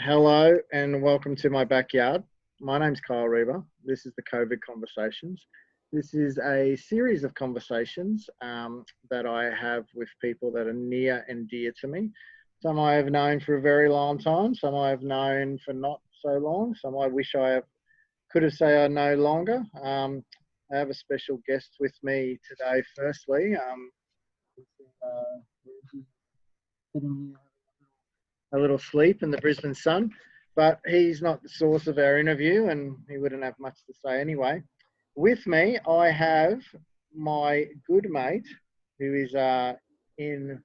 Hello and welcome to my backyard. My name's Kyl Reber. This is the COVID Conversations. This is a series of conversations that I have with people that are near and dear to me. Some I have known for a very long time, some I have known for not so long, some I wish could have said I know longer. I have a special guest with me today, firstly. Sitting here a little sleep in the Brisbane sun, but he's not the source of our interview and he wouldn't have much to say anyway. With me, I have my good mate who is in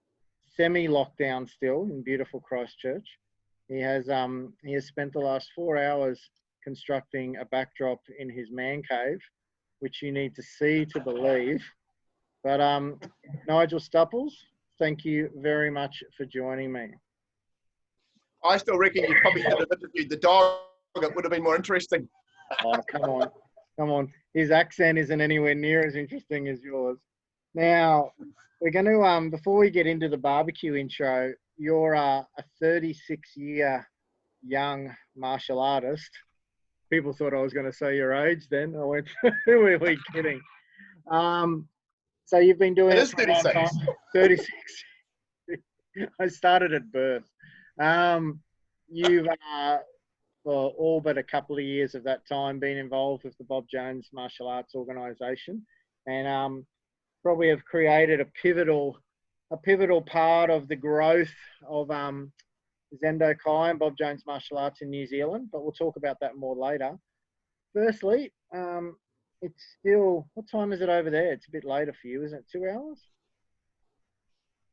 semi-lockdown still in beautiful Christchurch. He has spent the last 4 hours constructing a backdrop in his man cave, which you need to see to believe. But Nigel Stupples, thank you very much for joining me. I still reckon you probably should have interviewed the dog. It would have been more interesting. Oh, come on. His accent isn't anywhere near as interesting as yours. Now, we're going to, before we get into the barbecue intro, you're a 36-year young martial artist. People thought I was going to say your age then. I went, who are we kidding? So you've been doing it for a long time. 36. I started at birth. You've, for all but a couple of years of that time, been involved with the Bob Jones Martial Arts Organisation, and probably have created a pivotal part of the growth of Zendo Kai and Bob Jones Martial Arts in New Zealand. But we'll talk about that more later. Firstly, it's still, what time is it over there? It's a bit later for you, isn't it? 2 hours?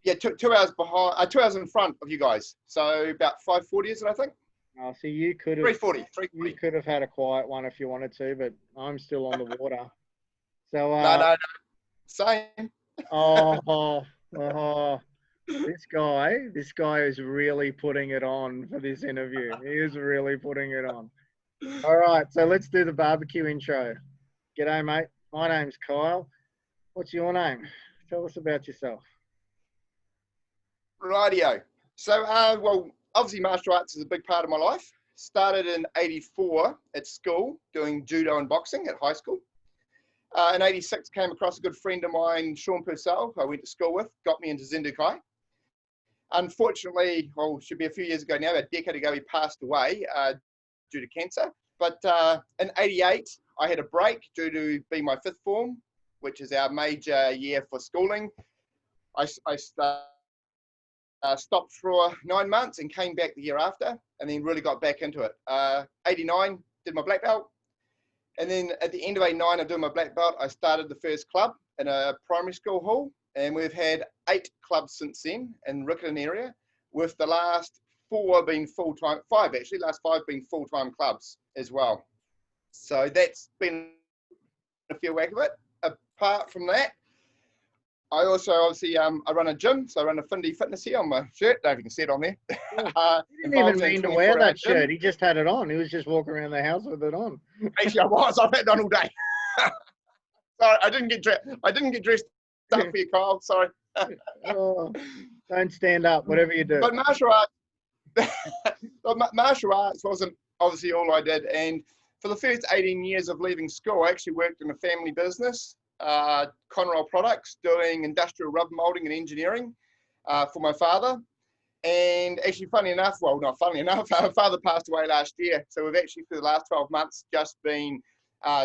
Yeah, 2 hours behind, 2 hours in front of you guys. So about 5:40, is it? I think. Oh, so you could have 3:40. You could have had a quiet one if you wanted to, but I'm still on the water. So no, same. This guy is really putting it on for this interview. He is really putting it on. All right, so let's do the barbecue intro. G'day, mate. My name's Kyl. What's your name? Tell us about yourself. Rightio. So, well, obviously martial arts is a big part of my life. Started in '84 at school doing judo and boxing at high school. In '86, came across a good friend of mine, Sean Purcell, who I went to school with, got me into Zendo Kai. Unfortunately, well, it should be a few years ago now, a decade ago, he passed away due to cancer. But in '88, I had a break due to being my fifth form, which is our major year for schooling. I stopped for 9 months and came back the year after, and then really got back into it. '89, did my black belt. And then at the end of '89, of doing my black belt, I started the first club in a primary school hall. And we've had 8 clubs since then in Riccarton area, with the last 4 being full-time, 5 actually, last 5 being full-time clubs as well. So that's been a fair whack of it. Apart from that, I also obviously I run a gym, so I run a Findy Fitness here on my shirt. Don't know if you can see it on there. He didn't even mean to wear that shirt. He just had it on. He was just walking around the house with it on. Actually, I've had it on all day. Sorry, I didn't get dressed up for you, Kyle. Sorry. Oh, don't stand up, whatever you do. But martial arts wasn't obviously all I did, and for the first 18 years of leaving school, I actually worked in a family business. Conrail Products, doing industrial rubber molding and engineering for my father. And actually, funny enough, well, not funny enough, our father passed away last year. So we've actually, for the last 12 months, just been,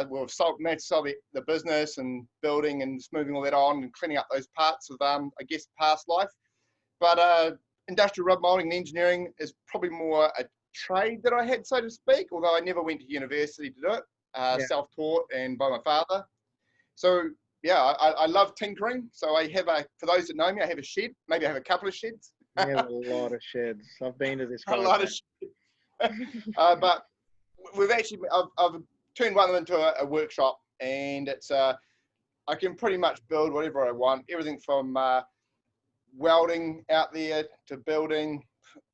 we've sold the business and building and just moving all that on and cleaning up those parts of, I guess, past life. But industrial rubber molding and engineering is probably more a trade that I had, so to speak, although I never went to university to do it, self-taught and by my father. So yeah, I love tinkering. So I have for those that know me, I have a shed. Maybe I have a couple of sheds. You have a lot of sheds. I've been to this. A lot of sheds. But we've actually, I've turned one of them into a workshop, and it's I can pretty much build whatever I want. Everything from welding out there to building.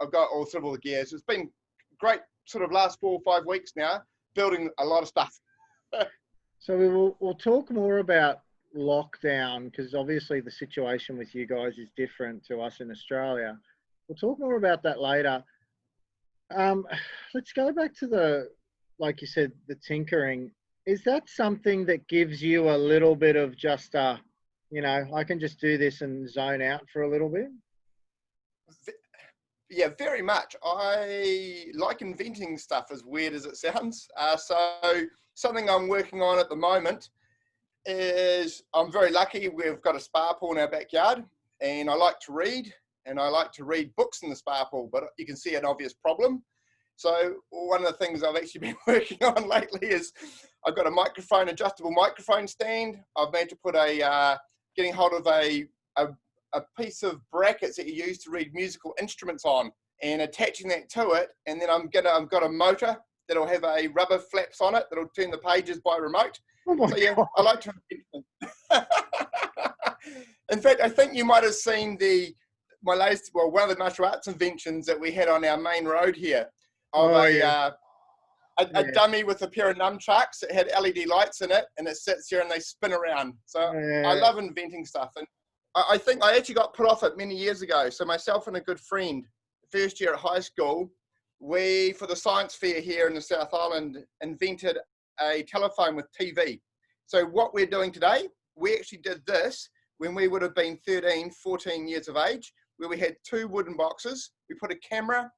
I've got all the gears. It's been great sort of last 4 or 5 weeks now, building a lot of stuff. So we'll talk more about lockdown, because obviously the situation with you guys is different to us in Australia. We'll talk more about that later. Um, let's go back to like you said, the tinkering. Is that something that gives you a little bit of just, I can just do this and zone out for a little bit? Yeah, very much. I like inventing stuff, as weird as it sounds. So something I'm working on at the moment is, I'm very lucky. We've got a spa pool in our backyard, and I like to read, and I like to read books in the spa pool, but you can see an obvious problem. So one of the things I've actually been working on lately is I've got a microphone, adjustable microphone stand. I've managed to put getting hold of a piece of brackets that you use to read musical instruments on, and attaching that to it. And then I've got a motor that'll have a rubber flaps on it that'll turn the pages by remote. Oh my So yeah, God. I like to. In fact, I think you might have seen my latest, well, one of the martial arts inventions that we had on our main road here, of Oh, a yeah. dummy with a pair of nunchucks. It had LED lights in it, and it sits here and they spin around. So I Yeah. love inventing stuff, and I think I actually got put off it many years ago. So myself and a good friend, first year at high school, we, for the science fair here in the South Island, invented a telephone with TV. So what we're doing today, we actually did this when we would have been 13, 14 years of age, where we had two wooden boxes. We put a camera,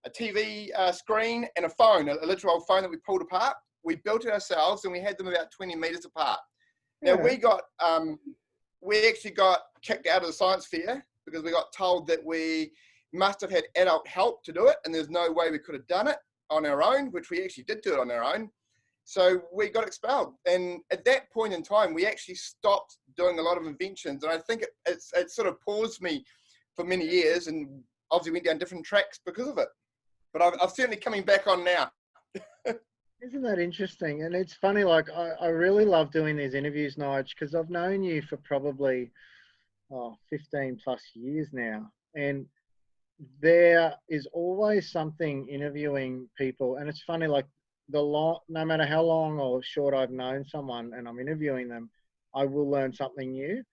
a TV screen, and a phone, a literal phone that we pulled apart. We built it ourselves, and we had them about 20 meters apart. Now Yeah. we actually got kicked out of the science fair because we got told that we must have had adult help to do it, and there's no way we could have done it on our own, which we actually did do it on our own. So we got expelled. And at that point in time, we actually stopped doing a lot of inventions. And I think it sort of paused me for many years, and obviously went down different tracks because of it. But I'm certainly coming back on now. Isn't that interesting? And it's funny, like, I really love doing these interviews, Nige, because I've known you for probably 15 plus years now. And there is always something interviewing people. And it's funny, like, no matter how long or short I've known someone and I'm interviewing them, I will learn something new.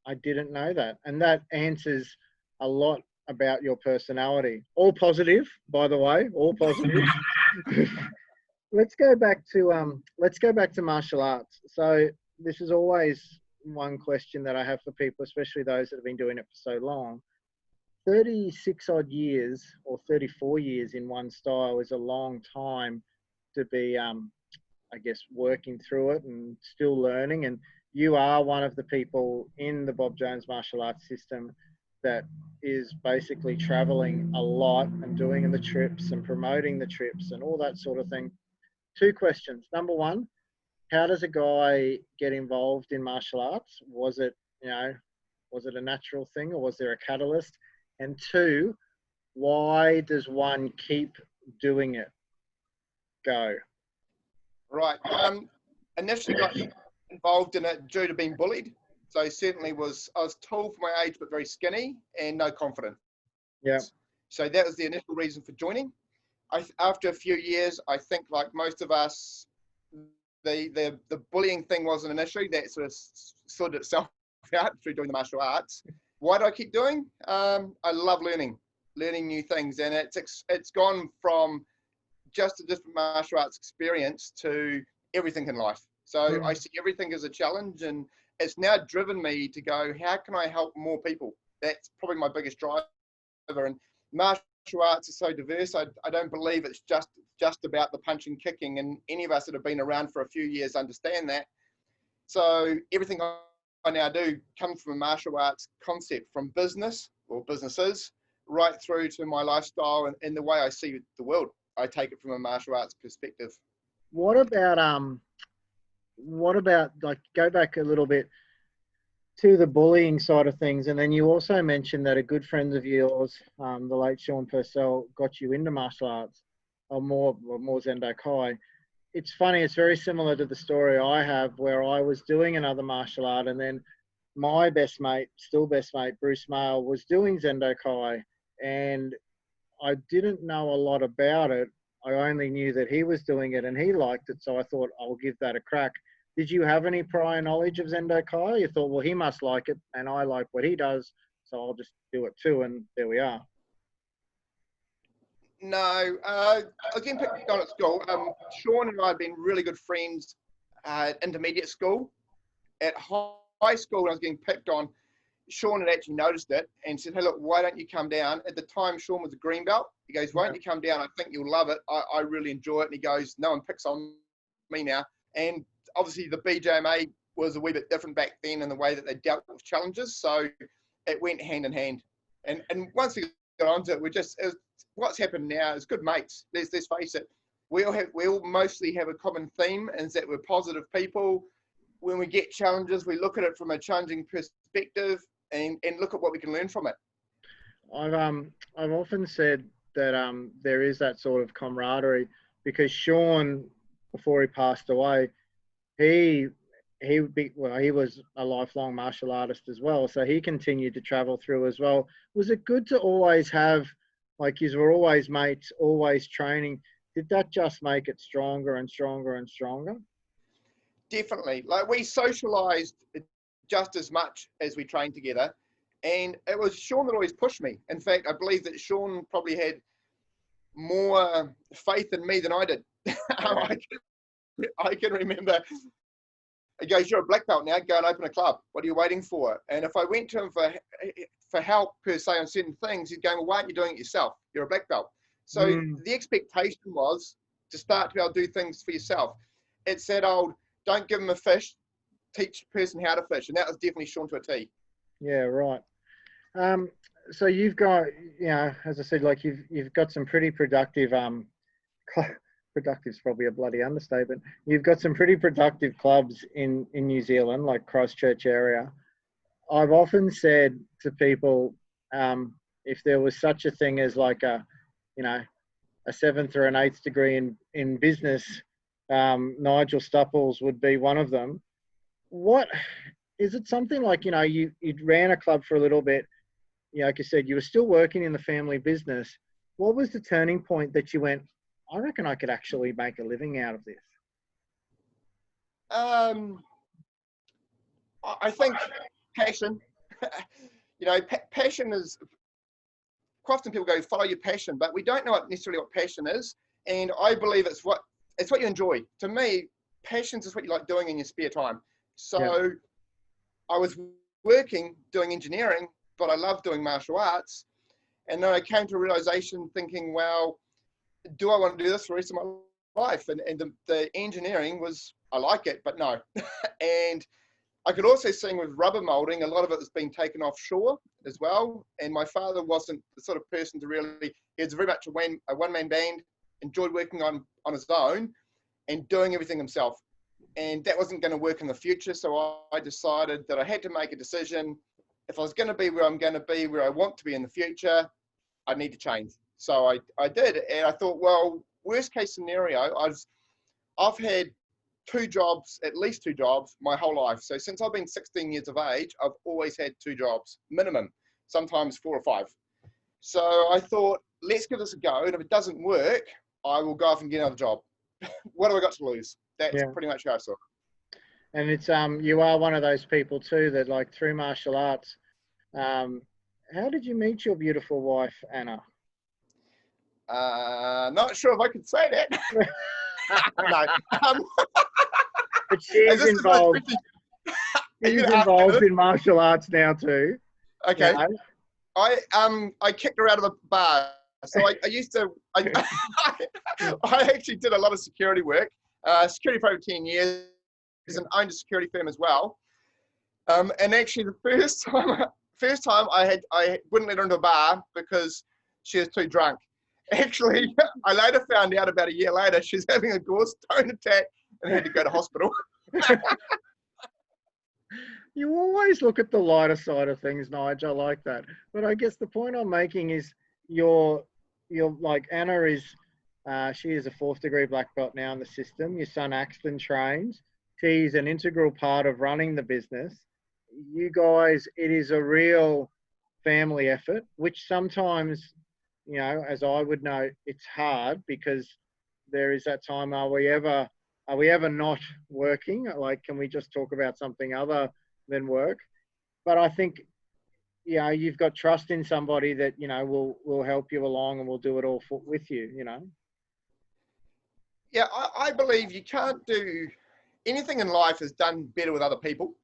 I didn't know that. And that answers a lot about your personality. All positive, by the way, all positive. Let's go back to martial arts. So this is always one question that I have for people, especially those that have been doing it for so long. 36 odd years or 34 years in one style is a long time to be, I guess, working through it and still learning. And you are one of the people in the Bob Jones martial arts system that is basically traveling a lot and doing the trips and promoting the trips and all that sort of thing. Two questions. Number one, how does a guy get involved in martial arts? Was it a natural thing or was there a catalyst? And two, why does one keep doing it? Go. Right. Initially got involved in it due to being bullied. So I was tall for my age, but very skinny and no confidence. Yeah. So that was the initial reason for joining. After a few years, I think like most of us, the bullying thing wasn't an issue. That sort of sorted itself out through doing the martial arts. Why do I keep doing? I love learning new things, and it's gone from just a different martial arts experience to everything in life. So I see everything as a challenge, and it's now driven me to go, how can I help more people? That's probably my biggest driver. And martial arts is so diverse. I don't believe it's just about the punching, kicking, and any of us that have been around for a few years understand that. So everything I now do comes from a martial arts concept, from business or businesses right through to my lifestyle and the way I see the world. I take it from a martial arts perspective. What about like, go back a little bit to the bullying side of things, and then you also mentioned that a good friend of yours, the late Sean Purcell, got you into martial arts, or more Zendo Kai. It's funny, it's very similar to the story I have where I was doing another martial art, and then my best mate, Bruce Mail, was doing Zendo Kai, and I didn't know a lot about it. I only knew that he was doing it and he liked it, so I thought I'll give that a crack. Did you have any prior knowledge of Zendo Kai? You thought, well, he must like it and I like what he does, so I'll just do it too, and there we are. No, I was getting picked on at school. Sean and I had been really good friends at intermediate school. At high school, when I was getting picked on, Sean had actually noticed it and said, "Hey, look, why don't you come down?" At the time, Sean was a green belt. He goes, "Why don't you come down? I think you'll love it. I really enjoy it." And he goes, "No one picks on me now." And obviously, the BJMA was a wee bit different back then in the way that they dealt with challenges. So it went hand in hand. And once we got onto it, what's happened now is good mates. Let's face it. We all mostly have a common theme, and is that we're positive people. When we get challenges, we look at it from a challenging perspective and look at what we can learn from it. I've often said that there is that sort of camaraderie, because Sean, before he passed away, he was a lifelong martial artist as well, so he continued to travel through as well. Was it good to always have, like, you were always mates, always training? Did that just make it stronger and stronger and stronger? Definitely. Like, we socialized just as much as we trained together. And it was Sean that always pushed me. In fact, I believe that Sean probably had more faith in me than I did. I can remember, he goes, "You're a black belt now, go and open a club. What are you waiting for?" And if I went to him for help, per se, on certain things, he'd go, "Well, why aren't you doing it yourself? You're a black belt." So the expectation was to start to be able to do things for yourself. It's that old, don't give them a fish, teach a person how to fish. And that was definitely Sean to a T. Yeah, right. So you've got, as I said, like you've got some pretty productive, productive is probably a bloody understatement. You've got some pretty productive clubs in New Zealand, like Christchurch area. I've often said to people, if there was such a thing as like a 7th or an 8th degree in business, Nigel Stupples would be one of them. What is it? Something like, you ran a club for a little bit. Like you said, you were still working in the family business. What was the turning point that you went, I reckon I could actually make a living out of this? I think passion. Passion is, quite often people go, follow your passion, but we don't know necessarily what passion is. And I believe it's what you enjoy. To me, passion is what you like doing in your spare time. So I was working doing engineering, but I love doing martial arts. And then I came to a realization thinking, well, do I want to do this for the rest of my life? And the engineering was, I like it, but no. And I could also see with rubber molding, a lot of it has been taken offshore as well. And my father wasn't the sort of person to really, he was very much a one-man band, enjoyed working on his own and doing everything himself. And that wasn't going to work in the future. So I decided that I had to make a decision. If I was going to be where I'm going to be, where I want to be in the future, I need to change. So I did. And I thought, well, worst case scenario, I've had at least two jobs my whole life. So since I've been 16 years of age, I've always had two jobs, minimum, sometimes 4 or 5. So I thought, let's give this a go. And if it doesn't work, I will go off and get another job. What have I got to lose? That's pretty much how I saw it. And it's you are one of those people too that, like, through martial arts, how did you meet your beautiful wife, Anna? Not sure if I could say that. No. But she's involved. She's involved in martial arts now too. Okay. I kicked her out of the bar. So I used to, I actually did a lot of security work, security for over 10 years, and owned a security firm as well. And actually the first time I wouldn't let her into a bar because she was too drunk. Actually, I later found out about a year later, she's having a gallstone attack and had to go to hospital. You always look at the lighter side of things, Nigel. I like that. But I guess the point I'm making is you're like, Anna is, she is a 4th degree black belt now in the system. Your son Axton trains. She's an integral part of running the business. You guys, it is a real family effort, which sometimes, as I would know, it's hard because there is that time, are we ever not working? Like, can we just talk about something other than work? But I think you know, you've got trust in somebody that, you know, will help you along and will do it all with you, you know. Yeah, I believe you can't do anything in life is done better with other people,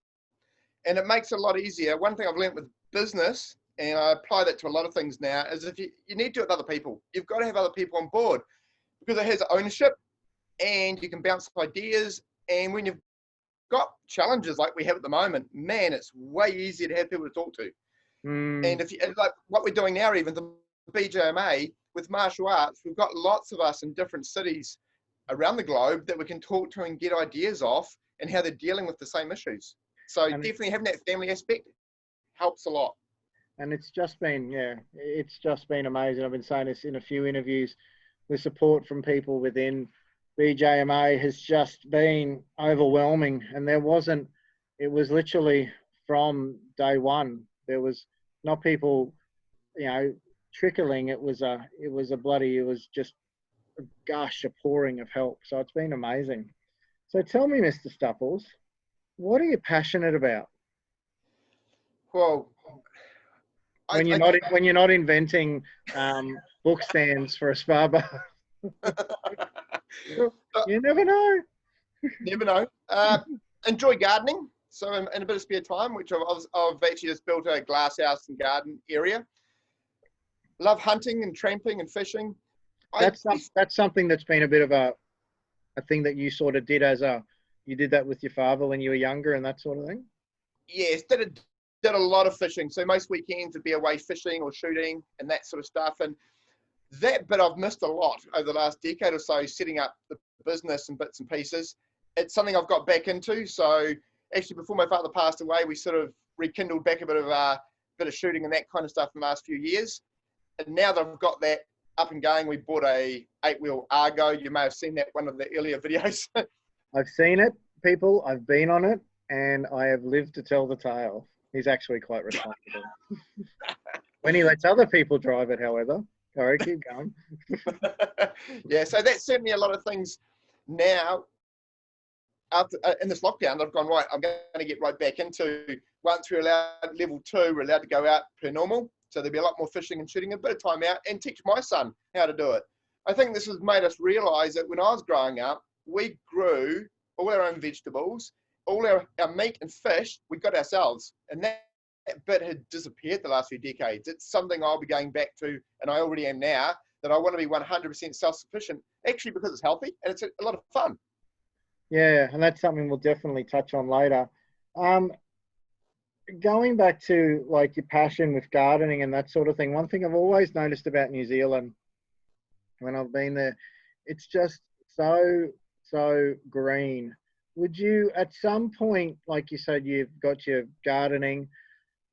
and it makes it a lot easier. One thing I've learned with business, and I apply that to a lot of things now, is if you need to with other people, you've got to have other people on board because it has ownership and you can bounce ideas. And when you've got challenges like we have at the moment, man, it's way easier to have people to talk to. And if you like what we're doing now, even the BJMA with martial arts, we've got lots of us in different cities around the globe that we can talk to and get ideas off and how they're dealing with the same issues. So and definitely having that family aspect helps a lot. and it's just been, yeah, it's just been amazing. I've been saying this in a few interviews. The support from people within BJMA has just been overwhelming, and it was literally from day one. There was not people, you know, trickling. It was just a gush, a pouring of help. So it's been amazing. So tell me, Mr. Stupples, what are you passionate about Well, when you're not inventing book stands for a spa bar? You never know. never know. Enjoy gardening. So in a bit of spare time, which I've actually just built a glass house and garden area. Love hunting and tramping and fishing. That's something that's been a bit of a thing that you sort of you did that with your father when you were younger and that sort of thing? Yes, did a lot of fishing. So most weekends would be away fishing or shooting and that sort of stuff. And that bit I've missed a lot over the last decade or so, setting up the business and bits and pieces. It's something I've got back into. So actually, before my father passed away, we sort of rekindled back a bit of shooting and that kind of stuff in the last few years. And now that I've got that up and going, we bought a 8-wheel Argo. You may have seen that one of the earlier videos. I've seen it, people. I've been on it, and I have lived to tell the tale. He's actually quite responsible. When he lets other people drive it, however. All right, keep going. Yeah, so that's certainly a lot of things now. After in this lockdown, I've gone, right, I'm going to get right back into, once we're allowed, level 2, we're allowed to go out per normal. So there'll be a lot more fishing and shooting, a bit of time out, and teach my son how to do it. I think this has made us realise that when I was growing up, we grew all our own vegetables, all our meat and fish, we got ourselves. And that bit had disappeared the last few decades. It's something I'll be going back to, and I already am now, that I want to be 100% self-sufficient, actually because it's healthy and it's a lot of fun. Yeah, and that's something we'll definitely touch on later. Going back to like your passion with gardening and that sort of thing, one thing I've always noticed about New Zealand when I've been there, it's just so green. Would you, at some point, like you said, you've got your gardening,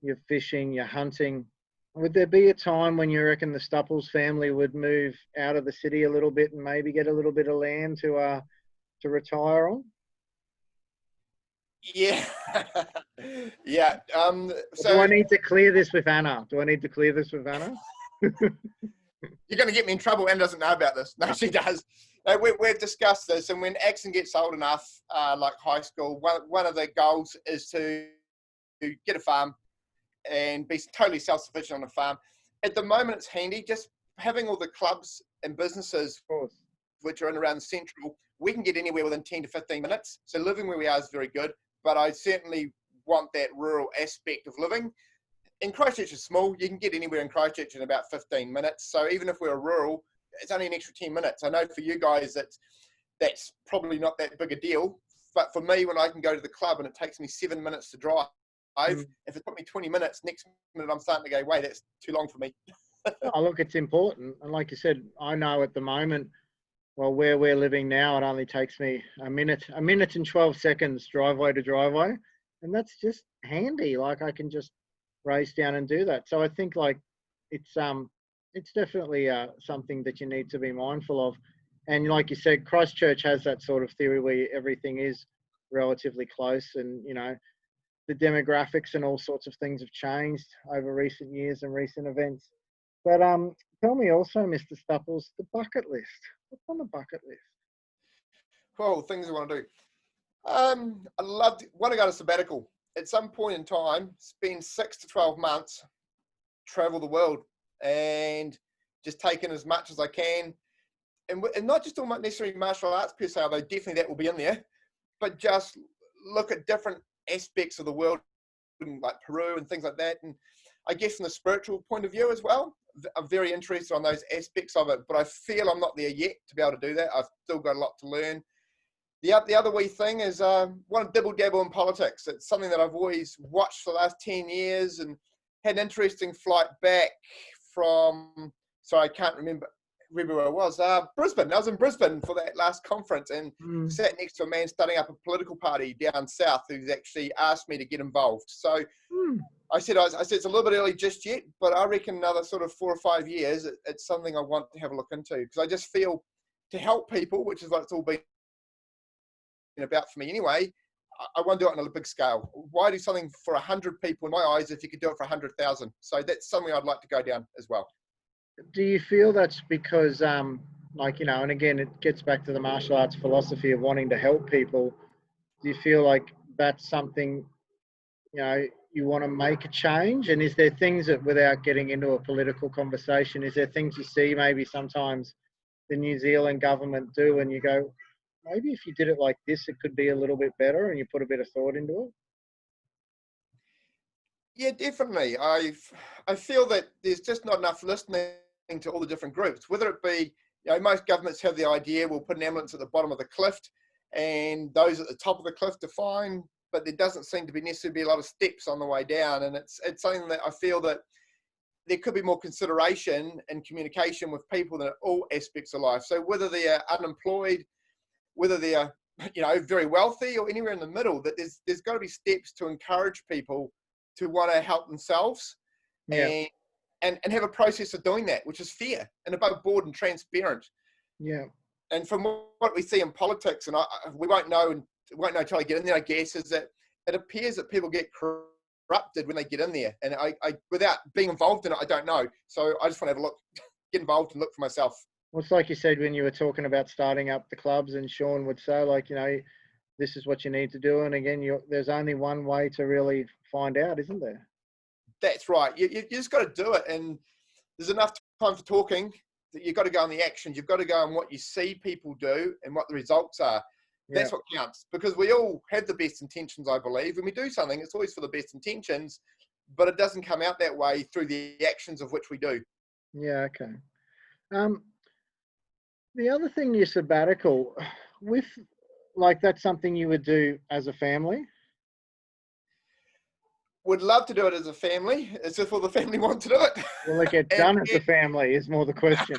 your fishing, your hunting, would there be a time when you reckon the Stupples family would move out of the city a little bit and maybe get a little bit of land to retire on? Yeah. Yeah. So do I need to clear this with Anna? You're going to get me in trouble. Anna doesn't know about this. No, she does. No, we've discussed this, and when Axon gets old enough, like high school, one of the goals is to get a farm and be totally self-sufficient on a farm. At the moment, it's handy just having all the clubs and businesses which are in around central. We can get anywhere within 10 to 15 minutes. So living where we are is very good, but I certainly want that rural aspect of living. And Christchurch is small. You can get anywhere in Christchurch in about 15 minutes. So even if we're rural, it's only an extra 10 minutes. I know for you guys, that's probably not that big a deal. But for me, when I can go to the club and it takes me 7 minutes to drive, if it took me 20 minutes, next minute I'm starting to go, wait, that's too long for me. Oh, look, it's important. And like you said, I know at the moment, well, where we're living now, it only takes me a minute and 12 seconds driveway to driveway. And that's just handy. Like I can just race down and do that. So I think like it's definitely something that you need to be mindful of. And like you said, Christchurch has that sort of theory where everything is relatively close, and you know the demographics and all sorts of things have changed over recent years and recent events. But tell me also, Mr. Stupples, the bucket list. What's on the bucket list? Oh, things I want to do. I want to go to sabbatical at some point in time, spend 6 to 12 months travel the world and just take in as much as I can. And not just talking about necessarily martial arts per se, although definitely that will be in there, but just look at different aspects of the world, like Peru and things like that. And I guess from the spiritual point of view as well, I'm very interested on those aspects of it, but I feel I'm not there yet to be able to do that. I've still got a lot to learn. The other wee thing is want to dibble dabble in politics. It's something that I've always watched for the last 10 years and had an interesting flight back from, sorry, I can't remember where I was, Brisbane. I was in Brisbane for that last conference and sat next to a man starting up a political party down south who's actually asked me to get involved. So I said it's a little bit early just yet, but I reckon another sort of 4 or 5 years, it's something I want to have a look into, because I just feel to help people, which is what it's all been about for me anyway, I want to do it on a big scale. Why do something for 100 people in my eyes if you could do it for 100,000? So that's something I'd like to go down as well. Do you feel that's because, like, you know, and again, it gets back to the martial arts philosophy of wanting to help people. Do you feel like that's something, you know, you want to make a change? And is there things that, without getting into a political conversation, is there things you see maybe sometimes the New Zealand government do and you go, maybe if you did it like this, it could be a little bit better, and you put a bit of thought into it? Yeah, definitely. I feel that there's just not enough listening to all the different groups, whether it be, you know, most governments have the idea, we'll put an ambulance at the bottom of the cliff and those at the top of the cliff to fine, but there doesn't seem to be necessarily a lot of steps on the way down. And it's something that I feel that there could be more consideration and communication with people in all aspects of life. So whether they're unemployed, whether they're, you know, very wealthy or anywhere in the middle, that there's got to be steps to encourage people to want to help themselves. Yeah. And have a process of doing that, which is fair and above board and transparent. Yeah. And from what we see in politics, and we won't know until I get in there, I guess, is that it appears that people get corrupted when they get in there. And I without being involved in it, I don't know. So I just want to have a look, get involved and look for myself. Well, it's like you said when you were talking about starting up the clubs, and Sean would say, like, you know, this is what you need to do. And again, there's only one way to really find out, isn't there? That's right. You just got to do it. And there's enough time for talking that you've got to go on the actions. You've got to go on what you see people do and what the results are. Yeah. That's what counts, because we all have the best intentions, I believe. When we do something, it's always for the best intentions, but it doesn't come out that way through the actions of which we do. Yeah, okay. The other thing, your sabbatical, with, like, that's something you would do as a family? Would love to do it as a family. It's if all the family want to do it. Will it get done as a family is more the question.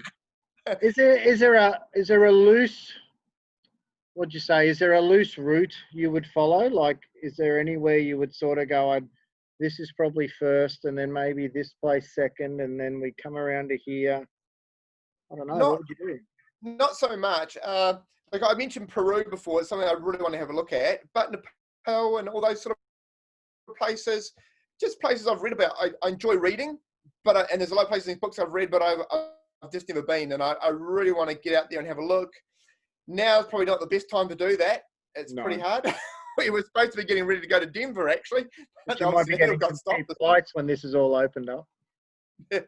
Is there a loose, what'd you say, is there a loose route you would follow? Like, is there anywhere you would sort of go, this is probably first, and then maybe this place second, and then we come around to here? I don't know. What would you do? Not so much. Like I mentioned Peru before, it's something I really want to have a look at. But Nepal and all those sort of places, just places I've read about. I enjoy reading, but and there's a lot of places in books I've read, but I've just never been, and I really want to get out there and have a look. Now is probably not the best time to do that. It's pretty hard. We were supposed to be getting ready to go to Denver, actually. But you might be getting some cheap flights when this is all opened up. Yeah.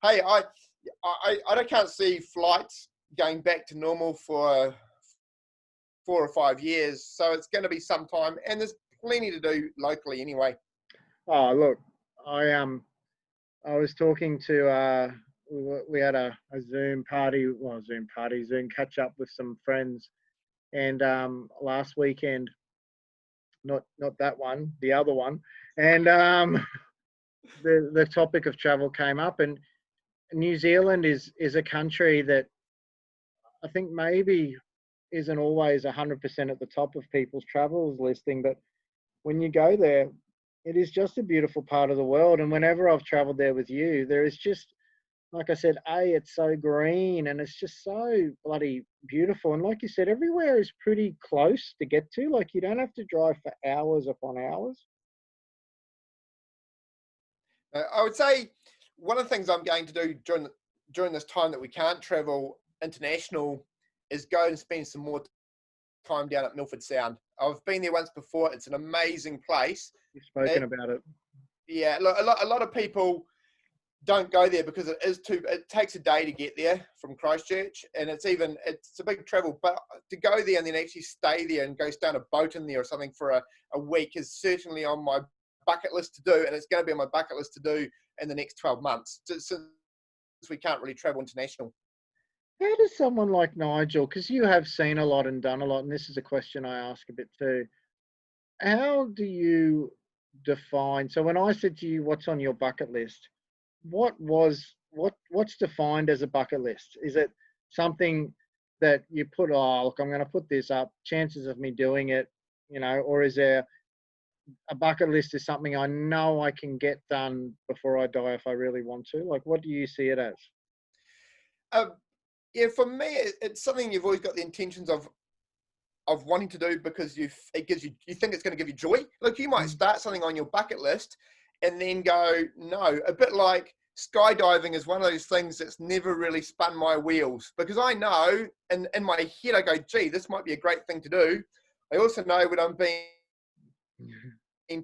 Hey, I can't see flights going back to normal for 4 or 5 years. So it's going to be some time, and there's plenty to do locally anyway. Oh, look, I was talking to, we had a Zoom catch up with some friends. And last weekend, not that one, the other one. And the topic of travel came up, and New Zealand is a country that I think maybe isn't always 100% at the top of people's travels listing, but when you go there, it is just a beautiful part of the world. And whenever I've traveled there with you, there is just, like I said, it's so green and it's just so bloody beautiful. And like you said, everywhere is pretty close to get to. Like, you don't have to drive for hours upon hours. I would say one of the things I'm going to do during this time that we can't travel international is go and spend some more time down at Milford Sound. I've been there once before. It's an amazing place. You've spoken about it. Yeah, look, a lot of people don't go there because it takes a day to get there from Christchurch, and it's a big travel. But to go there and then actually stay there and go stay on a boat in there or something for a week is certainly on my bucket list to do, and it's going to be on my bucket list to do in the next 12 months, since we can't really travel international. How does someone like Nigel, because you have seen a lot and done a lot, and this is a question I ask a bit too, how do you define, so when I said to you, what's on your bucket list, what's defined as a bucket list? Is it something that you put, oh, look, I'm going to put this up, chances of me doing it, or is there a bucket list is something I know I can get done before I die if I really want to? Like, what do you see it as? Yeah, for me, it's something you've always got the intentions of wanting to do because you think it's going to give you joy. Look, you might start something on your bucket list and then go, no, a bit like skydiving is one of those things that's never really spun my wheels, because I know, and in my head I go, gee, this might be a great thing to do. I also know when I'm being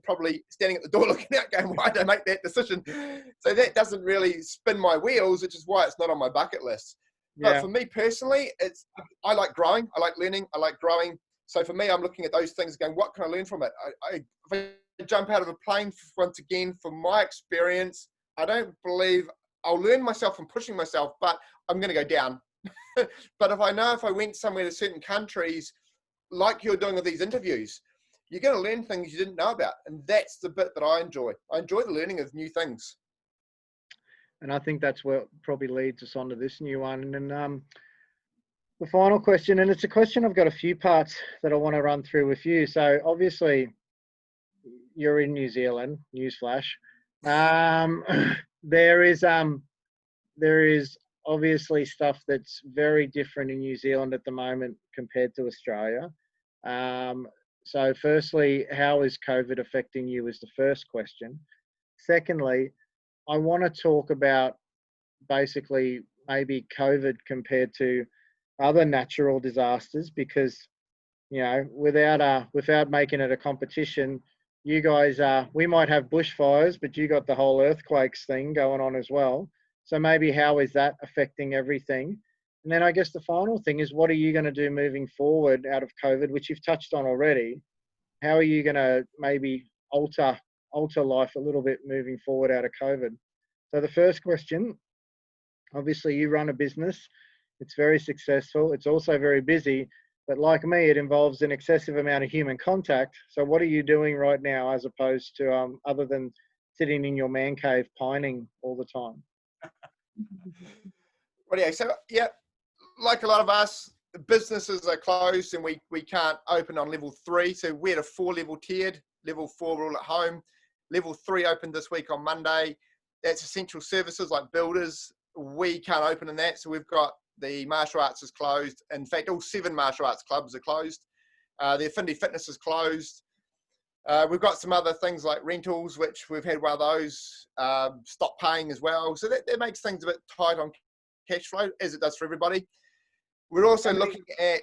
probably standing at the door looking out going, why did I make that decision? So that doesn't really spin my wheels, which is why it's not on my bucket list. But Yeah. for me personally, I like growing, I like learning, I like growing. So for me, I'm looking at those things going, what can I learn from it? If I jump out of a plane, once again, from my experience, I don't believe I'll learn myself from pushing myself, but I'm going to go down. But if I went somewhere to certain countries, like you're doing with these interviews, you're going to learn things you didn't know about. And that's the bit that I enjoy. I enjoy the learning of new things. And I think that's what probably leads us on to this new one. And the final question, and it's a question I've got a few parts that I want to run through with you. So obviously, you're in New Zealand. Newsflash. There is obviously stuff that's very different in New Zealand at the moment compared to Australia. So firstly, how is COVID affecting you is the first question. Secondly, I want to talk about basically maybe COVID compared to other natural disasters, because without making it a competition, you guys we might have bushfires, but you got the whole earthquakes thing going on as well. So maybe how is that affecting everything? And then I guess the final thing is, what are you going to do moving forward out of COVID, which you've touched on already? How are you going to maybe alter life a little bit moving forward out of COVID? So the first question, obviously you run a business. It's very successful. It's also very busy, but like me, it involves an excessive amount of human contact. So what are you doing right now as opposed to other than sitting in your man cave pining all the time? Well, yeah, so yeah, like a lot of us, businesses are closed and we can't open on level 3. So we're at a 4-level tiered. Level 4, we're all at home. Level 3 opened this week on Monday. That's essential services like builders. We can't open in that. So we've got the martial arts is closed. In fact, all 7 martial arts clubs are closed. The Affinity Fitness is closed. We've got some other things like rentals, which we've had one of those stop paying as well. So that makes things a bit tight on cash flow, as it does for everybody. We're also looking at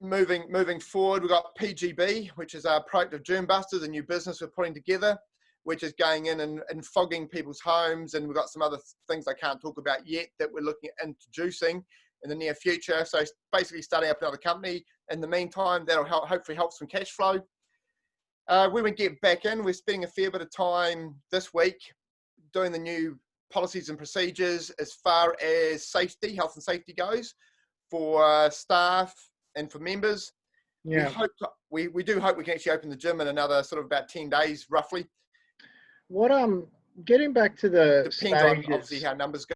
moving forward. We've got PGB, which is our Proactive Germ Busters, a new business we're putting together, which is going in and fogging people's homes. And we've got some other things I can't talk about yet that we're looking at introducing in the near future. So basically starting up another company. In the meantime, that'll hopefully help some cash flow. When we get back in, we're spending a fair bit of time this week doing the new policies and procedures as far as safety, health and safety goes for staff and for members. Yeah. We do hope we can actually open the gym in another sort of about 10 days, roughly. What getting back to the Depends stages, on obviously how numbers go.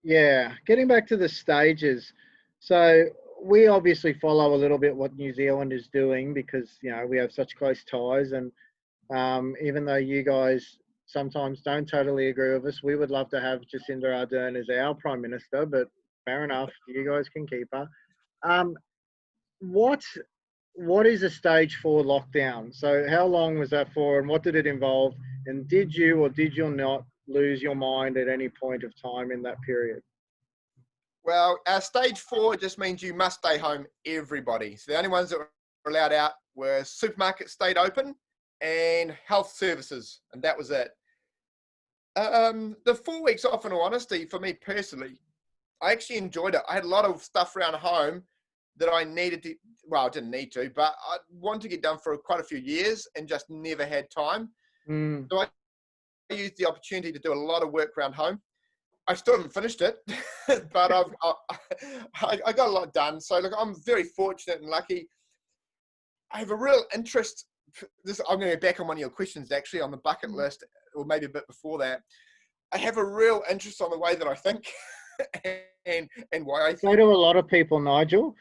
Yeah, getting back to the stages. So we obviously follow a little bit what New Zealand is doing because we have such close ties, and even though you guys sometimes don't totally agree with us, we would love to have Jacinda Ardern as our Prime Minister, but fair enough, you guys can keep her. What is a stage 4 lockdown? So how long was that for, and what did it involve? And did you or did you not lose your mind at any point of time in that period? Well, our stage 4 just means you must stay home, everybody. So the only ones that were allowed out were supermarkets stayed open and health services, and that was it. The 4 weeks off, in all honesty, for me personally, I actually enjoyed it. I had a lot of stuff around home that I needed to, well, I didn't need to, but I wanted to get done for quite a few years and just never had time. Mm. So I used the opportunity to do a lot of work around home. I still haven't finished it, but I got a lot done. So look, I'm very fortunate and lucky. I have a real interest. I'm going to go back on one of your questions actually on the bucket list, or maybe a bit before that. I have a real interest on the way that I think and why I So think. do a lot of people, Nigel.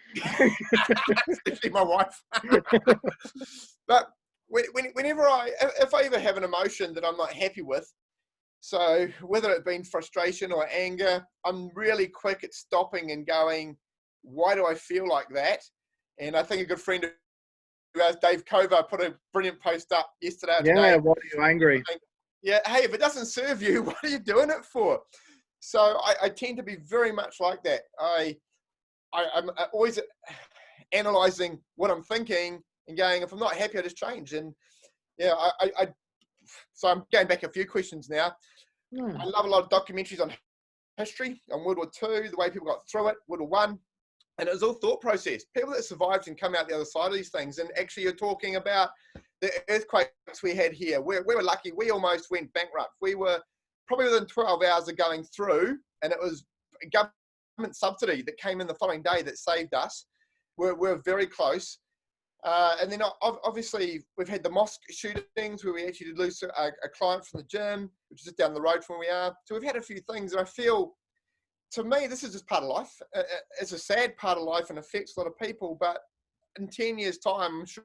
Especially my wife. But whenever if I ever have an emotion that I'm not happy with, so whether it been frustration or anger, I'm really quick at stopping and going, why do I feel like that? And I think a good friend of ours, Dave Kovar, put a brilliant post up yesterday or Yeah, today. why are you angry? Yeah, hey, if it doesn't serve you, what are you doing it for? So I tend to be very much like that. I'm always analyzing what I'm thinking and going, if I'm not happy, I just change. And yeah, so I'm going back a few questions now. Hmm. I love a lot of documentaries on history, on World War II, the way people got through it, World War I, and it was all thought process. People that survived and come out the other side of these things. And actually, you're talking about the earthquakes we had here. We were lucky. We almost went bankrupt. We were probably within 12 hours of going through, and it was government subsidy that came in the following day that saved us. We're very close. And then obviously we've had the mosque shootings where we actually did lose a client from the gym, which is just down the road from where we are. So we've had a few things, and I feel, to me, this is just part of life. It's a sad part of life and affects a lot of people, but in 10 years' time, I'm sure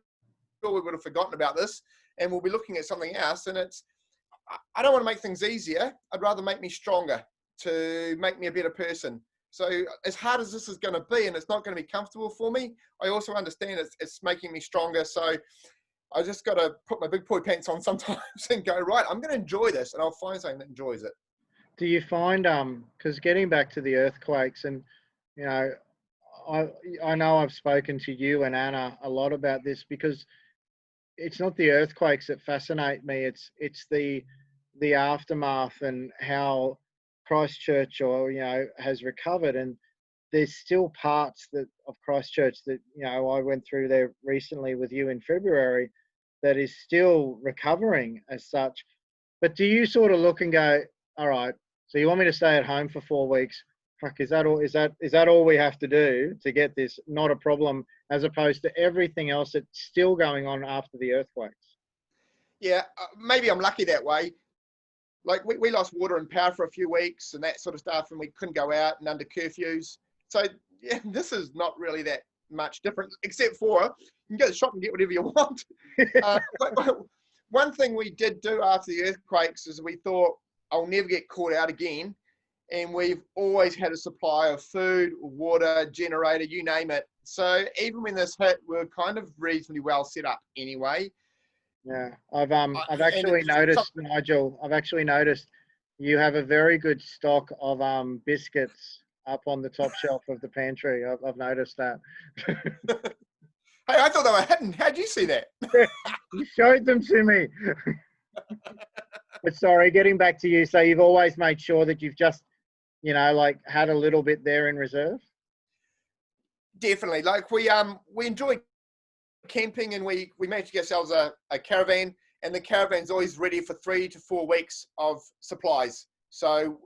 we would have forgotten about this and we'll be looking at something else. And I don't want to make things easier. I'd rather make me stronger to make me a better person. So as hard as this is going to be, and it's not going to be comfortable for me, I also understand it's making me stronger. So I just got to put my big boy pants on sometimes and go, right, I'm going to enjoy this, and I'll find something that enjoys it. Do you find because getting back to the earthquakes, and you know, I know I've spoken to you and Anna a lot about this, because it's not the earthquakes that fascinate me. It's the aftermath and how Christchurch, or has recovered. And there's still parts that of Christchurch that I went through there recently with you in February, that is still recovering as such. But do you sort of look and go, all right, so you want me to stay at home for 4 weeks? Fuck, is that all? Is that all we have to do to get this not a problem, as opposed to everything else that's still going on after the earthquakes? Yeah, maybe I'm lucky that way. Like we lost water and power for a few weeks and that sort of stuff, and we couldn't go out and under curfews. So yeah, this is not really that much different, except for you can go to the shop and get whatever you want. One thing we did do after the earthquakes is we thought, I'll never get caught out again. And we've always had a supply of food, water, generator, you name it. So even when this hit, we're kind of reasonably well set up anyway. Yeah, I've And actually noticed, Nigel. I've actually noticed you have a very good stock of biscuits up on the top shelf of the pantry. I've noticed that. hey, I thought they were hidden. How'd you see that? You showed them to me. But sorry, getting back to you. So you've always made sure that you've just, like had a little bit there in reserve? Definitely. Like we enjoy camping, and we managed to get ourselves a caravan, and the caravan's always ready for 3 to 4 weeks of supplies. So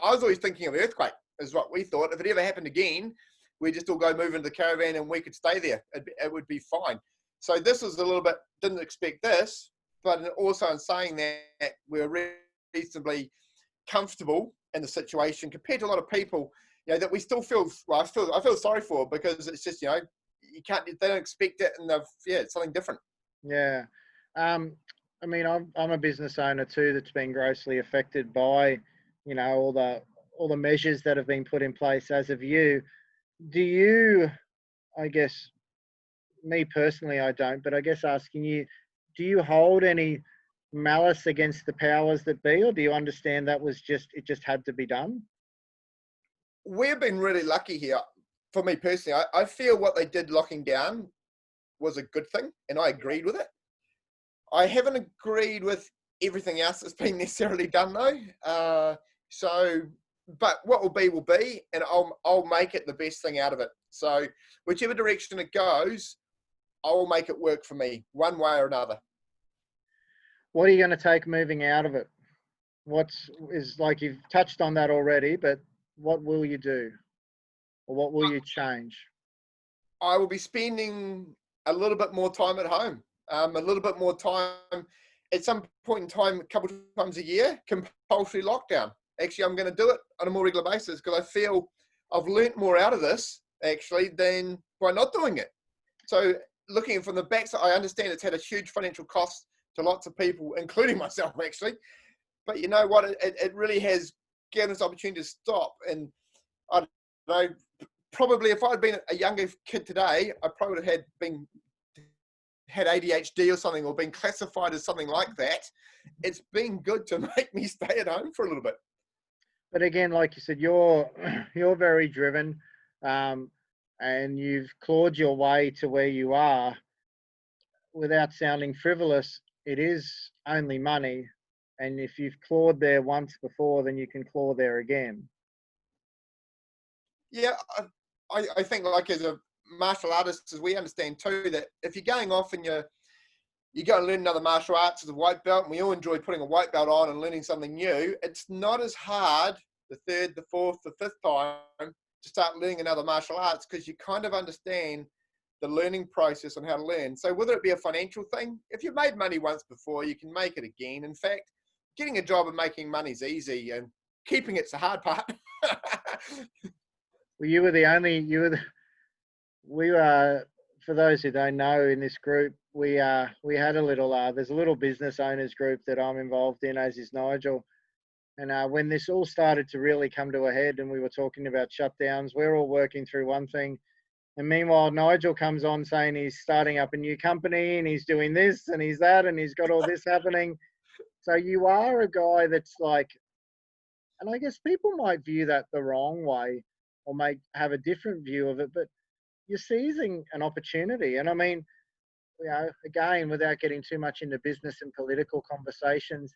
I was always thinking of earthquake is what we thought. If it ever happened again, we just all go move into the caravan and we could stay there. It would be fine. So this was a little bit, didn't expect this, but also in saying that we're reasonably comfortable in the situation compared to a lot of people, that we still feel, well, I feel sorry for, because it's just, you can't, they don't expect it, and it's something different. Yeah. I mean, I'm a business owner too that's been grossly affected by, all the measures that have been put in place as of you. Do you, I guess, me personally, I don't, but I guess asking you, do you hold any malice against the powers that be, or do you understand that it just had to be done? We've been really lucky here. For me personally, I feel what they did locking down was a good thing, and I agreed with it. I haven't agreed with everything else that's been necessarily done though. But what will be, and I'll make it the best thing out of it. So whichever direction it goes, I will make it work for me one way or another. What are you going to take moving out of it? Like you've touched on that already, but what will you do? Or what will you change? I will be spending a little bit more time at home, a little bit more time at some point in time, a couple of times a year, compulsory lockdown. Actually, I'm going to do it on a more regular basis because I feel I've learnt more out of this actually than by not doing it. So looking from the back, I understand it's had a huge financial cost to lots of people, including myself actually. But you know what? It really has given us opportunity to stop. And I don't know, probably if I'd been a younger kid today, I probably would have had ADHD or something, or been classified as something like that. It's been good to make me stay at home for a little bit. But again, like you said, you're very driven, and you've clawed your way to where you are. Without sounding frivolous, it is only money, and if you've clawed there once before, then you can claw there again. Yeah, I think like as a martial artist, as we understand too, that if you're going off and you go and learn another martial arts as a white belt, and we all enjoy putting a white belt on and learning something new, it's not as hard the third, the fourth, the fifth time to start learning another martial arts because you kind of understand the learning process and how to learn. So whether it be a financial thing, if you've made money once before, you can make it again. In fact, getting a job and making money is easy, and keeping it's the hard part. Well, we were, for those who don't know, in this group, we had a little, there's a little business owners group that I'm involved in, as is Nigel. And when this all started to really come to a head and we were talking about shutdowns, we're all working through one thing. And meanwhile, Nigel comes on saying he's starting up a new company and he's doing this and he's that and he's got all this happening. So you are a guy that's like, and I guess people might view that the wrong way or might have a different view of it, but you're seizing an opportunity. And I mean, again, without getting too much into business and political conversations,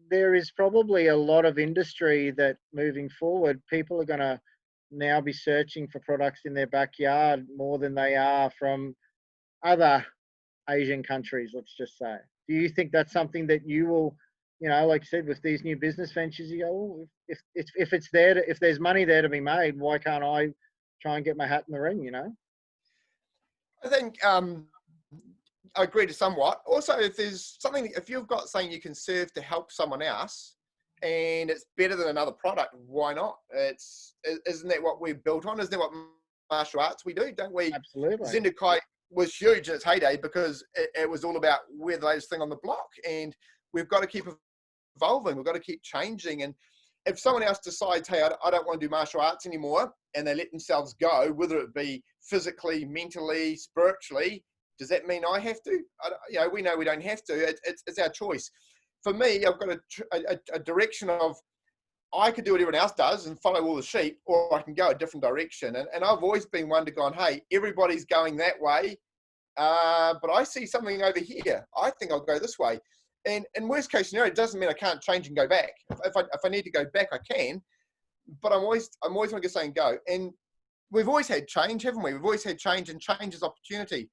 there is probably a lot of industry that moving forward, people are going to now be searching for products in their backyard more than they are from other Asian countries, let's just say. Do you think that's something that you will, like you said, with these new business ventures, you go, oh, if it's there, if there's money there to be made, why can't I try and get my hat in the ring, I think I agree to somewhat. Also, if you've got something you can serve to help someone else and it's better than another product, why not? Isn't that what we're built on? Isn't that what martial arts we do? Don't we? Absolutely. Zendokai was huge in its heyday because it was all about we're the latest thing on the block, and we've got to keep evolving. We've got to keep changing. And if someone else decides, hey, I don't want to do martial arts anymore, and they let themselves go, whether it be physically, mentally, spiritually, does that mean I have to? We know we don't have to. It's our choice. For me, I've got a direction of I could do what everyone else does and follow all the sheep, or I can go a different direction. And I've always been one to go, hey, everybody's going that way, but I see something over here. I think I'll go this way. And in worst case scenario, it doesn't mean I can't change and go back. If I need to go back, I can. But I'm always want to get saying go. And we've always had change, haven't we? We've always had change, and change is opportunity.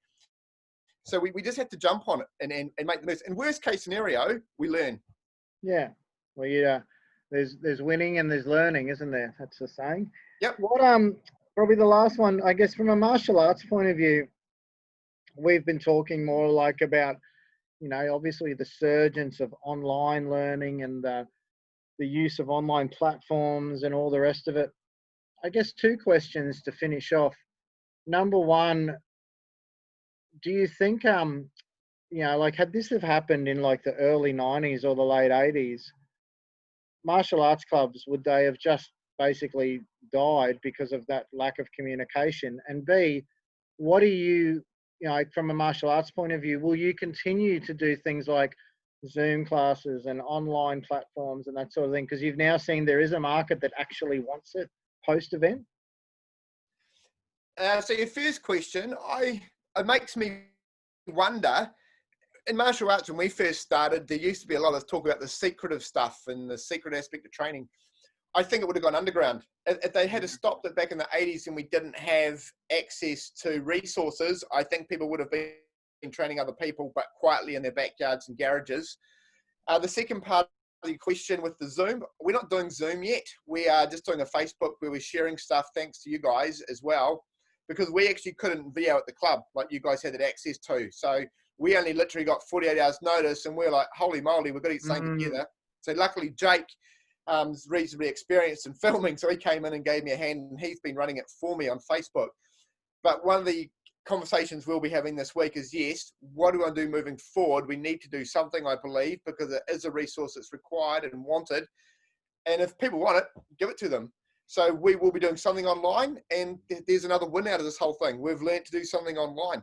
So we just have to jump on it and make the most. In worst case scenario, we learn. Yeah. Well, yeah. There's winning and there's learning, isn't there? That's the saying. Yep. What probably the last one, I guess, from a martial arts point of view, we've been talking more like about, obviously the surgence of online learning and the use of online platforms and all the rest of it. I guess 2 questions to finish off. Number one, do you think, like had this have happened in like the early 90s or the late 80s, martial arts clubs, would they have just basically died because of that lack of communication? And B, what do you, from a martial arts point of view, will you continue to do things like Zoom classes and online platforms and that sort of thing? Because you've now seen there is a market that actually wants it post-event. So your first question, it makes me wonder, in martial arts, when we first started, there used to be a lot of talk about the secretive stuff and the secret aspect of training. I think it would have gone underground. If they had stopped it back in the 80s and we didn't have access to resources, I think people would have been training other people, but quietly in their backyards and garages. The second part of the question with the Zoom, we're not doing Zoom yet. We are just doing a Facebook where we're sharing stuff, thanks to you guys as well, because we actually couldn't VO at the club like you guys had that access to. So we only literally got 48 hours notice, and we're like, holy moly, we've got to get something together. So luckily Jake is reasonably experienced in filming, so he came in and gave me a hand, and he's been running it for me on Facebook. But one of the conversations we'll be having this week is, yes, what do I do moving forward? We need to do something, I believe, because it is a resource that's required and wanted. And if people want it, give it to them. So we will be doing something online, and there's another win out of this whole thing. We've learned to do something online.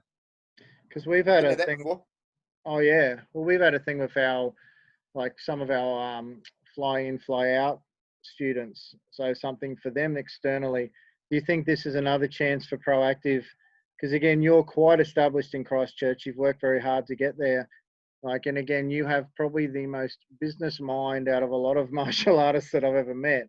Because we've had a thing. Before. Oh yeah, well, we've had a thing with our, like, some of our fly in, fly out students. So something for them externally. Do you think this is another chance for Proactive? Because again, you're quite established in Christchurch. You've worked very hard to get there. Like, and again, you have probably the most business mind out of a lot of martial artists that I've ever met.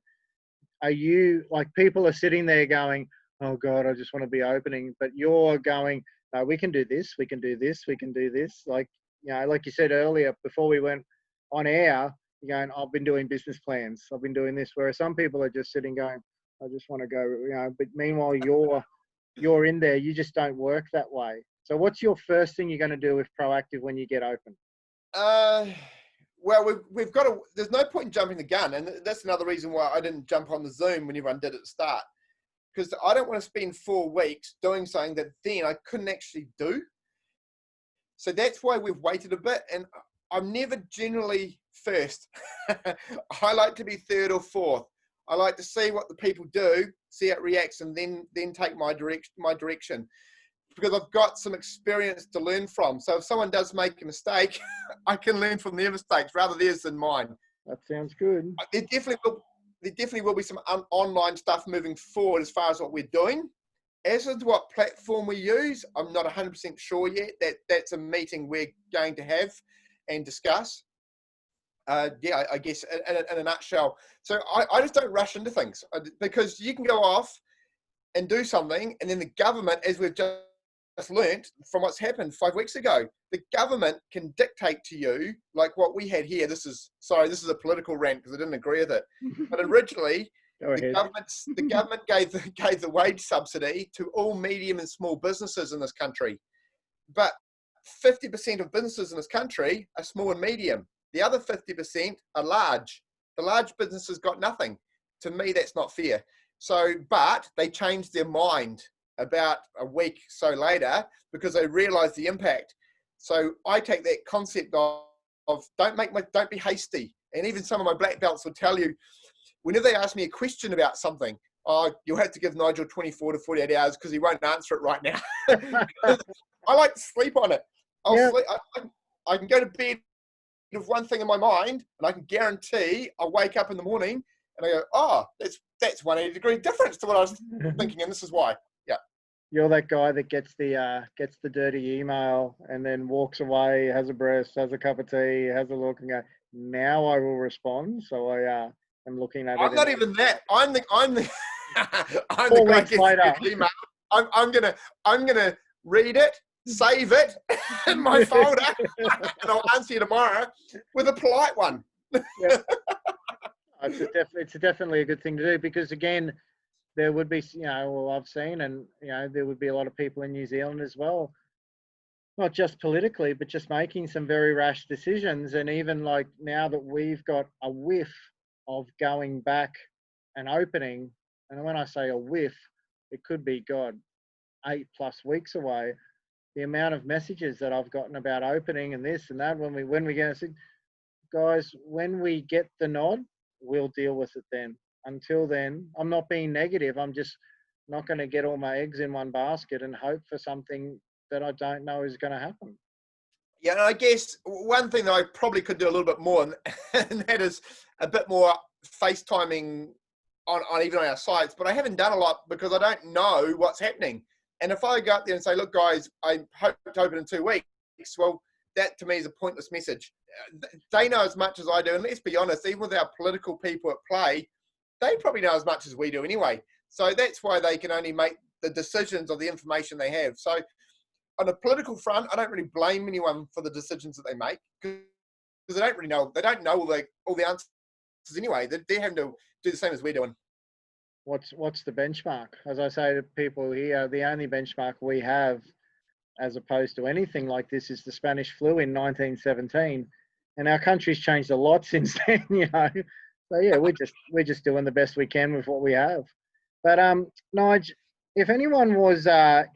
Are you, like, people are sitting there going, oh God, I just want to be opening, but you're going, no, we can do this, we can do this, we can do this. Like, you know, like you said earlier, before we went on air, you're going, I've been doing business plans, I've been doing this, whereas some people are just sitting going, I just want to go, you know, but meanwhile you're in there, you just don't work that way. So what's your first thing you're going to do with Proactive when you get open? Well, we've got to, there's no point in jumping the gun. And that's another reason why I didn't jump on the Zoom when everyone did at the start. Because I don't want to spend 4 weeks doing something that then I couldn't actually do. So that's why we've waited a bit. And I'm never generally first. I like to be third or fourth. I like to see what the people do, see how it reacts, and then take my direction. Because I've got some experience to learn from. So if someone does make a mistake, I can learn from their mistakes, rather theirs than mine. That sounds good. There definitely will be some online stuff moving forward as far as what we're doing. As to what platform we use, I'm not 100% sure yet. That's a meeting we're going to have and discuss. Yeah, I guess in a nutshell. So I just don't rush into things, because you can go off and do something, and then the government, as we've just learnt from what's happened 5 weeks ago, the government can dictate to you, like what we had here. This is a political rant because I didn't agree with it. But originally, the government gave the wage subsidy to all medium and small businesses in this country. But 50% of businesses in this country are small and medium. The other 50% are large. The large businesses got nothing. To me, that's not fair. So, but they changed their mind about a week so later because they realized the impact. So I take that concept of don't be hasty. And even some of my black belts will tell you, whenever they ask me a question about something, oh, you'll have to give Nigel 24 to 48 hours because he won't answer it right now. I like to sleep on it. Sleep. I can go to bed with one thing in my mind, and I can guarantee I'll wake up in the morning and I go, oh, that's 180-degree difference to what I was thinking, and this is why. Yeah. You're that guy that gets the dirty email and then walks away, has a breast, has a cup of tea, has a look, and go, now I will respond. So I am looking at it. I'm not even that. I'm the I'm the guy that gets the email. I'm gonna read it, save it in my folder, and I'll answer you tomorrow with a polite one. Yeah. It's definitely a good thing to do, because again, there would be, I've seen, and there would be a lot of people in New Zealand as well, not just politically, but just making some very rash decisions. And even like now that we've got a whiff of going back and opening, and when I say a whiff, it could be 8+ weeks away. The amount of messages that I've gotten about opening and this and that, when we get, I said, guys, when we get the nod, we'll deal with it then. Until then, I'm not being negative. I'm just not going to get all my eggs in one basket and hope for something that I don't know is going to happen. Yeah, and I guess one thing that I probably could do a little bit more, and that is a bit more FaceTiming on even on our sites, but I haven't done a lot because I don't know what's happening. And if I go up there and say, look, guys, I hope to open in 2 weeks, well, that to me is a pointless message. They know as much as I do, and let's be honest, even with our political people at play, they probably know as much as we do anyway. So that's why they can only make the decisions of the information they have. So on a political front, I don't really blame anyone for the decisions that they make, because they don't really know. They don't know all the answers anyway. They're having to do the same as we're doing. What's the benchmark? As I say to people here, the only benchmark we have, as opposed to anything like this, is the Spanish flu in 1917, and our country's changed a lot since then. So yeah, we're just doing the best we can with what we have. But Nigel, if anyone was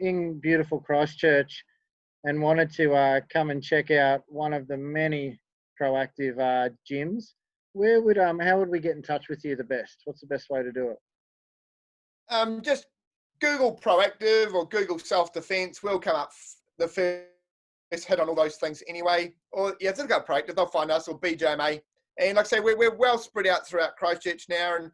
in beautiful Christchurch and wanted to come and check out one of the many proactive gyms, where would how would we get in touch with you the best? What's the best way to do it? Just Google proactive or Google self-defense. We'll come up the first hit on all those things anyway. Or yeah, if they've got proactive, they'll find us, or BJMA. And like I say, we're well spread out throughout Christchurch now. And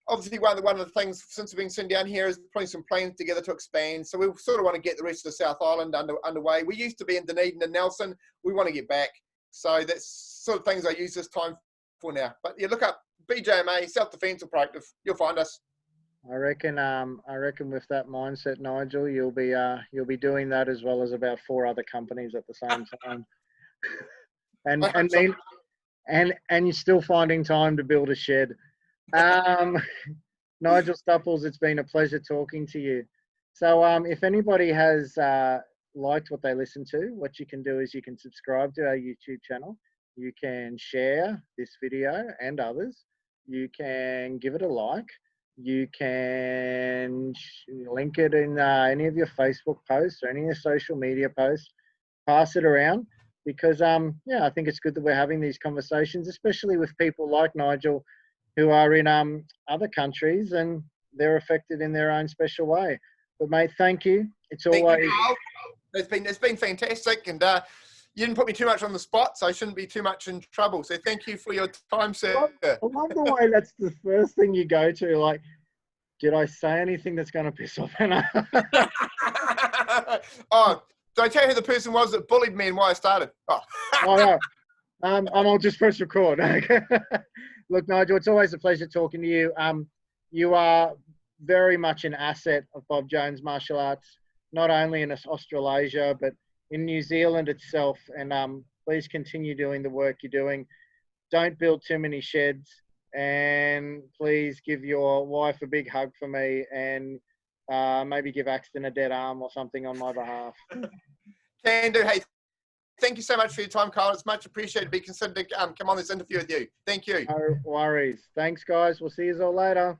obviously one of the things since we've been sitting down here is putting some plans together to expand. So we sort of want to get the rest of the South Island underway. We used to be in Dunedin and Nelson. We want to get back. So that's sort of things I use this time for now. But yeah, look up BJMA, self-defense or proactive. You'll find us. I reckon with that mindset, Nigel, you'll be doing that as well as about 4 other companies at the same time. and you're still finding time to build a shed. Nigel Stupples, it's been a pleasure talking to you. So if anybody has liked what they listen to, what you can do is you can subscribe to our YouTube channel. You can share this video and others. You can give it a like. You can link it in any of your Facebook posts or any of your social media posts. Pass it around, because yeah, I think it's good that we're having these conversations, especially with people like Nigel who are in other countries and they're affected in their own special way. But mate, thank you. It's always it's been fantastic, and you didn't put me too much on the spot, so I shouldn't be too much in trouble. So thank you for your time, sir. I love the way that's the first thing you go to. Like, did I say anything that's going to piss off Hannah? Oh, did I tell you who the person was that bullied me and why I started? Oh, no. I'll just press record. Look, Nigel, it's always a pleasure talking to you. You are very much an asset of Bob Jones Martial Arts, not only in Australasia, but in New Zealand itself. And please continue doing the work you're doing. Don't build too many sheds, and please give your wife a big hug for me, and maybe give Axton a dead arm or something on my behalf. Can do. Hey, thank you so much for your time, Kyl. It's much appreciated to be considered to come on this interview with you. Thank you. No worries. Thanks, guys. We'll see you all later.